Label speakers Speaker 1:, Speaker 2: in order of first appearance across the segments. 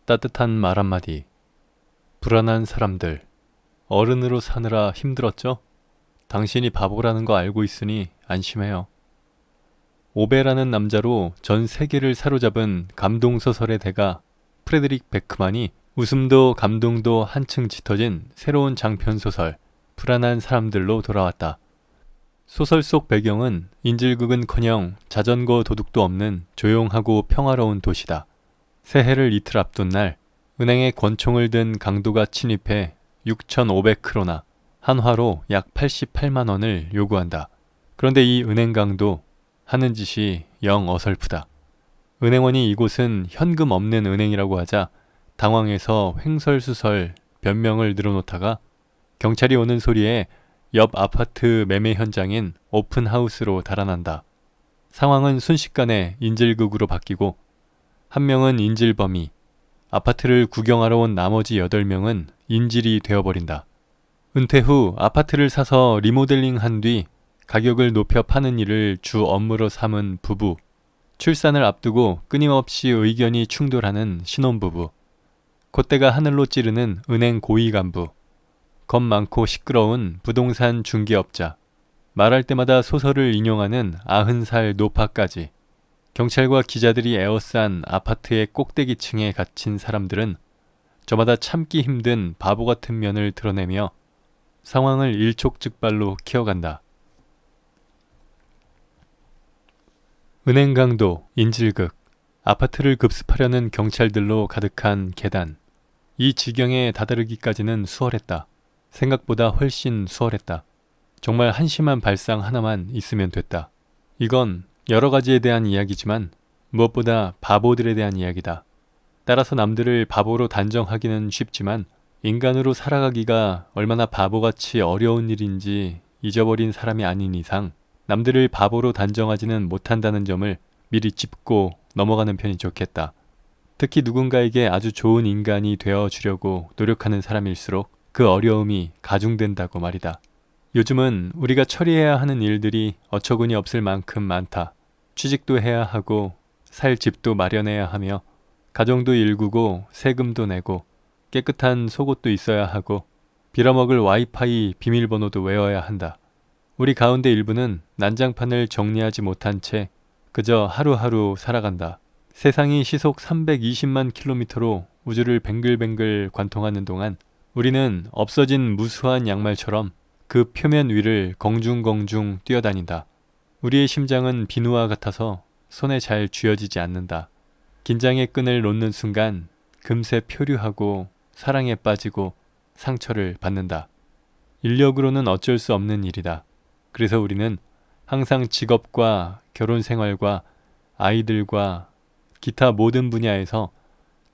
Speaker 1: 따뜻한 말 한마디. 불안한 사람들. 어른으로 사느라 힘들었죠? 당신이 바보라는 거 알고 있으니 안심해요. 오베라는 남자로 전 세계를 사로잡은 감동소설의 대가 프레드릭 베크만이 웃음도 감동도 한층 짙어진 새로운 장편소설 불안한 사람들로 돌아왔다. 소설 속 배경은 인질극은커녕 자전거 도둑도 없는 조용하고 평화로운 도시다. 새해를 이틀 앞둔 날 은행에 권총을 든 강도가 침입해 6,500크로나 한화로 약 88만 원을 요구한다. 그런데 이 은행 강도 하는 짓이 영 어설프다. 은행원이 이곳은 현금 없는 은행이라고 하자 당황해서 횡설수설 변명을 늘어놓다가 경찰이 오는 소리에 옆 아파트 매매 현장인 오픈하우스로 달아난다. 상황은 순식간에 인질극으로 바뀌고 한 명은 인질범이, 아파트를 구경하러 온 나머지 8명은 인질이 되어버린다. 은퇴 후 아파트를 사서 리모델링한 뒤 가격을 높여 파는 일을 주 업무로 삼은 부부, 출산을 앞두고 끊임없이 의견이 충돌하는 신혼부부, 콧대가 하늘로 찌르는 은행 고위 간부, 겁 많고 시끄러운 부동산 중개업자, 말할 때마다 소설을 인용하는 90살 노파까지 경찰과 기자들이 에워싼 아파트의 꼭대기층에 갇힌 사람들은 저마다 참기 힘든 바보 같은 면을 드러내며 상황을 일촉즉발로 키워간다. 은행 강도, 인질극, 아파트를 급습하려는 경찰들로 가득한 계단. 이 지경에 다다르기까지는 수월했다. 생각보다 훨씬 수월했다. 정말 한심한 발상 하나만 있으면 됐다. 이건 여러 가지에 대한 이야기지만 무엇보다 바보들에 대한 이야기다. 따라서 남들을 바보로 단정하기는 쉽지만 인간으로 살아가기가 얼마나 바보같이 어려운 일인지 잊어버린 사람이 아닌 이상 남들을 바보로 단정하지는 못한다는 점을 미리 짚고 넘어가는 편이 좋겠다. 특히 누군가에게 아주 좋은 인간이 되어주려고 노력하는 사람일수록 그 어려움이 가중된다고 말이다. 요즘은 우리가 처리해야 하는 일들이 어처구니 없을 만큼 많다. 취직도 해야 하고 살 집도 마련해야 하며 가정도 일구고 세금도 내고 깨끗한 속옷도 있어야 하고 빌어먹을 와이파이 비밀번호도 외워야 한다. 우리 가운데 일부는 난장판을 정리하지 못한 채 그저 하루하루 살아간다. 세상이 시속 320만 킬로미터로 우주를 뱅글뱅글 관통하는 동안 우리는 없어진 무수한 양말처럼 그 표면 위를 공중공중 뛰어다닌다. 우리의 심장은 비누와 같아서 손에 잘 쥐어지지 않는다. 긴장의 끈을 놓는 순간 금세 표류하고 사랑에 빠지고 상처를 받는다. 인력으로는 어쩔 수 없는 일이다. 그래서 우리는 항상 직업과 결혼 생활과 아이들과 기타 모든 분야에서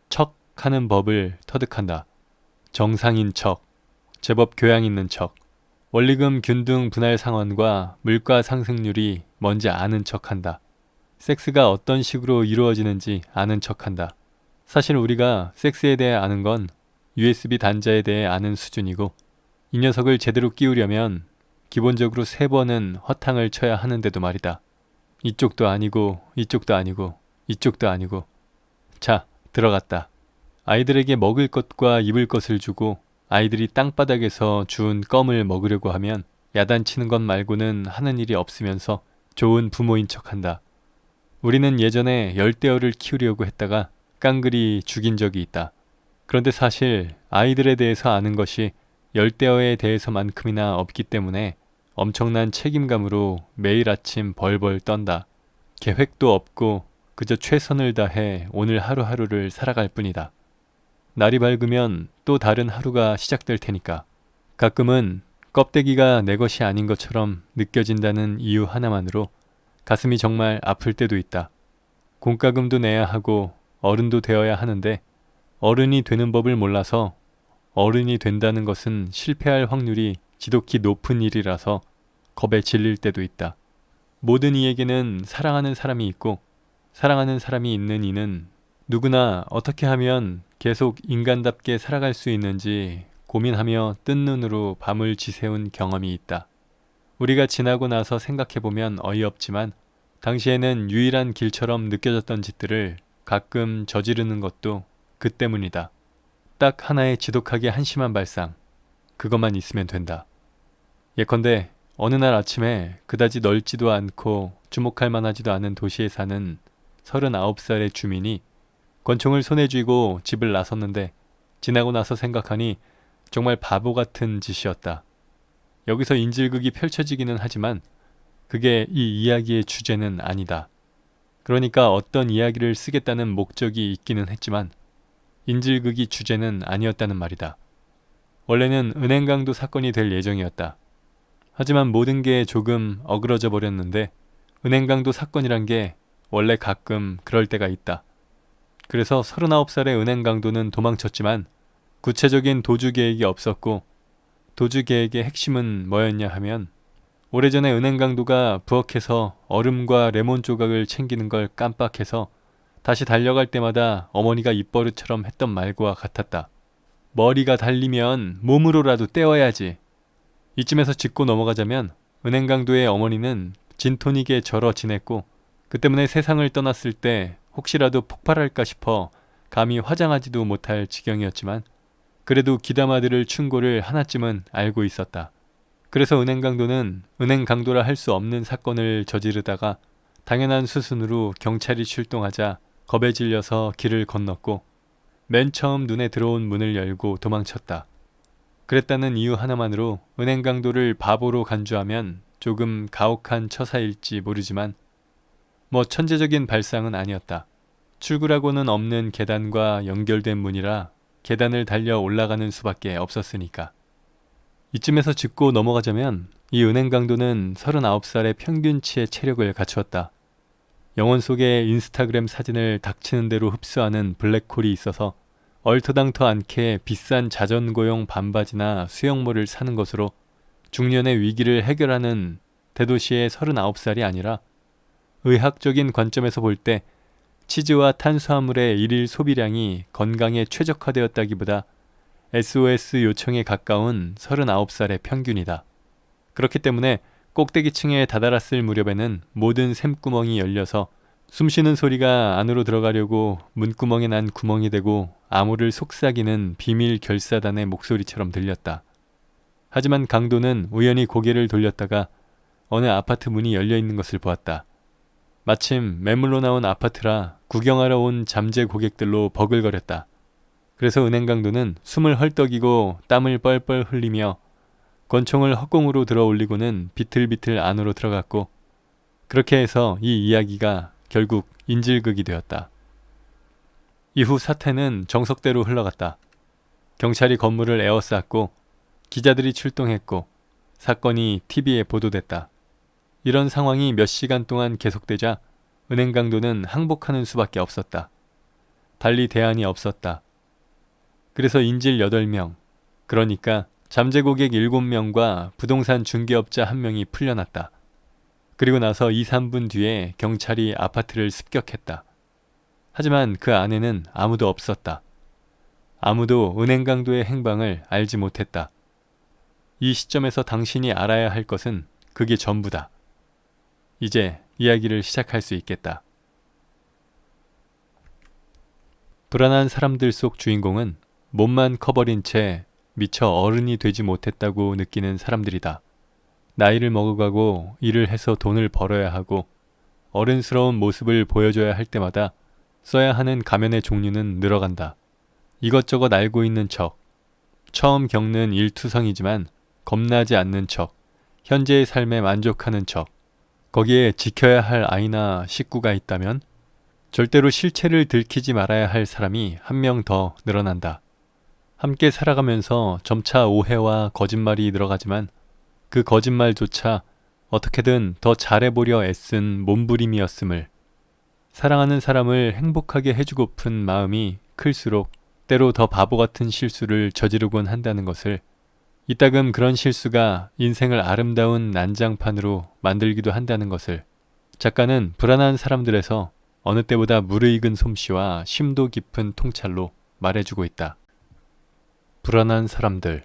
Speaker 1: 척 하는 법을 터득한다. 정상인 척, 제법 교양 있는 척, 원리금 균등 분할 상환과 물가 상승률이 뭔지 아는 척한다. 섹스가 어떤 식으로 이루어지는지 아는 척한다. 사실 우리가 섹스에 대해 아는 건 USB 단자에 대해 아는 수준이고 이 녀석을 제대로 끼우려면 기본적으로 3번은 허탕을 쳐야 하는데도 말이다. 이쪽도 아니고 이쪽도 아니고 이쪽도 아니고. 자, 들어갔다. 아이들에게 먹을 것과 입을 것을 주고 아이들이 땅바닥에서 주운 껌을 먹으려고 하면 야단치는 것 말고는 하는 일이 없으면서 좋은 부모인 척한다. 우리는 예전에 열대어를 키우려고 했다가 깡그리 죽인 적이 있다. 그런데 사실 아이들에 대해서 아는 것이 열대어에 대해서만큼이나 없기 때문에 엄청난 책임감으로 매일 아침 벌벌 떤다. 계획도 없고 그저 최선을 다해 오늘 하루하루를 살아갈 뿐이다. 날이 밝으면 또 다른 하루가 시작될 테니까. 가끔은 껍데기가 내 것이 아닌 것처럼 느껴진다는 이유 하나만으로 가슴이 정말 아플 때도 있다. 공과금도 내야 하고 어른도 되어야 하는데 어른이 되는 법을 몰라서 어른이 된다는 것은 실패할 확률이 지독히 높은 일이라서 겁에 질릴 때도 있다. 모든 이에게는 사랑하는 사람이 있고 사랑하는 사람이 있는 이는 누구나 어떻게 하면 계속 인간답게 살아갈 수 있는지 고민하며 뜬 눈으로 밤을 지새운 경험이 있다. 우리가 지나고 나서 생각해보면 어이없지만 당시에는 유일한 길처럼 느껴졌던 짓들을 가끔 저지르는 것도 그 때문이다. 딱 하나의 지독하게 한심한 발상. 그것만 있으면 된다. 예컨대 어느 날 아침에 그다지 넓지도 않고 주목할 만하지도 않은 도시에 사는 39살의 주민이 권총을 손에 쥐고 집을 나섰는데 지나고 나서 생각하니 정말 바보 같은 짓이었다. 여기서 인질극이 펼쳐지기는 하지만 그게 이 이야기의 주제는 아니다. 그러니까 어떤 이야기를 쓰겠다는 목적이 있기는 했지만 인질극이 주제는 아니었다는 말이다. 원래는 은행강도 사건이 될 예정이었다. 하지만 모든 게 조금 어그러져 버렸는데 은행강도 사건이란 게 원래 가끔 그럴 때가 있다. 그래서 39살의 은행강도는 도망쳤지만 구체적인 도주 계획이 없었고 도주 계획의 핵심은 뭐였냐 하면 오래전에 은행강도가 부엌에서 얼음과 레몬 조각을 챙기는 걸 깜빡해서 다시 달려갈 때마다 어머니가 입버릇처럼 했던 말과 같았다. 머리가 달리면 몸으로라도 때워야지. 이쯤에서 짚고 넘어가자면 은행강도의 어머니는 진토닉에 절어 지냈고 그 때문에 세상을 떠났을 때 혹시라도 폭발할까 싶어 감히 화장하지도 못할 지경이었지만 그래도 기담아들을 충고를 하나쯤은 알고 있었다. 그래서 은행강도는 은행강도라 할 수 없는 사건을 저지르다가 당연한 수순으로 경찰이 출동하자 겁에 질려서 길을 건넜고 맨 처음 눈에 들어온 문을 열고 도망쳤다. 그랬다는 이유 하나만으로 은행강도를 바보로 간주하면 조금 가혹한 처사일지 모르지만 뭐 천재적인 발상은 아니었다. 출구라고는 없는 계단과 연결된 문이라 계단을 달려 올라가는 수밖에 없었으니까. 이쯤에서 짚고 넘어가자면 이 은행강도는 39살의 평균치의 체력을 갖추었다. 영혼 속의 인스타그램 사진을 닥치는 대로 흡수하는 블랙홀이 있어서 얼토당토 않게 비싼 자전거용 반바지나 수영모를 사는 것으로 중년의 위기를 해결하는 대도시의 39살이 아니라 의학적인 관점에서 볼 때 치즈와 탄수화물의 일일 소비량이 건강에 최적화되었다기보다 SOS 요청에 가까운 39살의 평균이다. 그렇기 때문에 꼭대기층에 다다랐을 무렵에는 모든 샘구멍이 열려서 숨쉬는 소리가 안으로 들어가려고 문구멍에 난 구멍이 되고 암호를 속삭이는 비밀 결사단의 목소리처럼 들렸다. 하지만 강도는 우연히 고개를 돌렸다가 어느 아파트 문이 열려있는 것을 보았다. 마침 매물로 나온 아파트라 구경하러 온 잠재 고객들로 버글거렸다. 그래서 은행강도는 숨을 헐떡이고 땀을 뻘뻘 흘리며 권총을 헛공으로 들어 올리고는 비틀비틀 안으로 들어갔고 그렇게 해서 이 이야기가 결국 인질극이 되었다. 이후 사태는 정석대로 흘러갔다. 경찰이 건물을 에워쌌고 기자들이 출동했고 사건이 TV에 보도됐다. 이런 상황이 몇 시간 동안 계속되자 은행강도는 항복하는 수밖에 없었다. 달리 대안이 없었다. 그래서 인질 8명, 그러니까 잠재 고객 7명과 부동산 중개업자 1명이 풀려났다. 그리고 나서 2, 3분 뒤에 경찰이 아파트를 습격했다. 하지만 그 안에는 아무도 없었다. 아무도 은행강도의 행방을 알지 못했다. 이 시점에서 당신이 알아야 할 것은 그게 전부다. 이제 이야기를 시작할 수 있겠다. 불안한 사람들 속 주인공은 몸만 커버린 채 미처 어른이 되지 못했다고 느끼는 사람들이다. 나이를 먹어가고 일을 해서 돈을 벌어야 하고 어른스러운 모습을 보여줘야 할 때마다 써야 하는 가면의 종류는 늘어간다. 이것저것 알고 있는 척, 처음 겪는 일투성이지만 겁나지 않는 척, 현재의 삶에 만족하는 척, 거기에 지켜야 할 아이나 식구가 있다면 절대로 실체를 들키지 말아야 할 사람이 한 명 더 늘어난다. 함께 살아가면서 점차 오해와 거짓말이 늘어가지만 그 거짓말조차 어떻게든 더 잘해보려 애쓴 몸부림이었음을, 사랑하는 사람을 행복하게 해주고픈 마음이 클수록 때로 더 바보 같은 실수를 저지르곤 한다는 것을, 이따금 그런 실수가 인생을 아름다운 난장판으로 만들기도 한다는 것을 작가는 불안한 사람들에서 어느 때보다 무르익은 솜씨와 심도 깊은 통찰로 말해주고 있다. 불안한 사람들.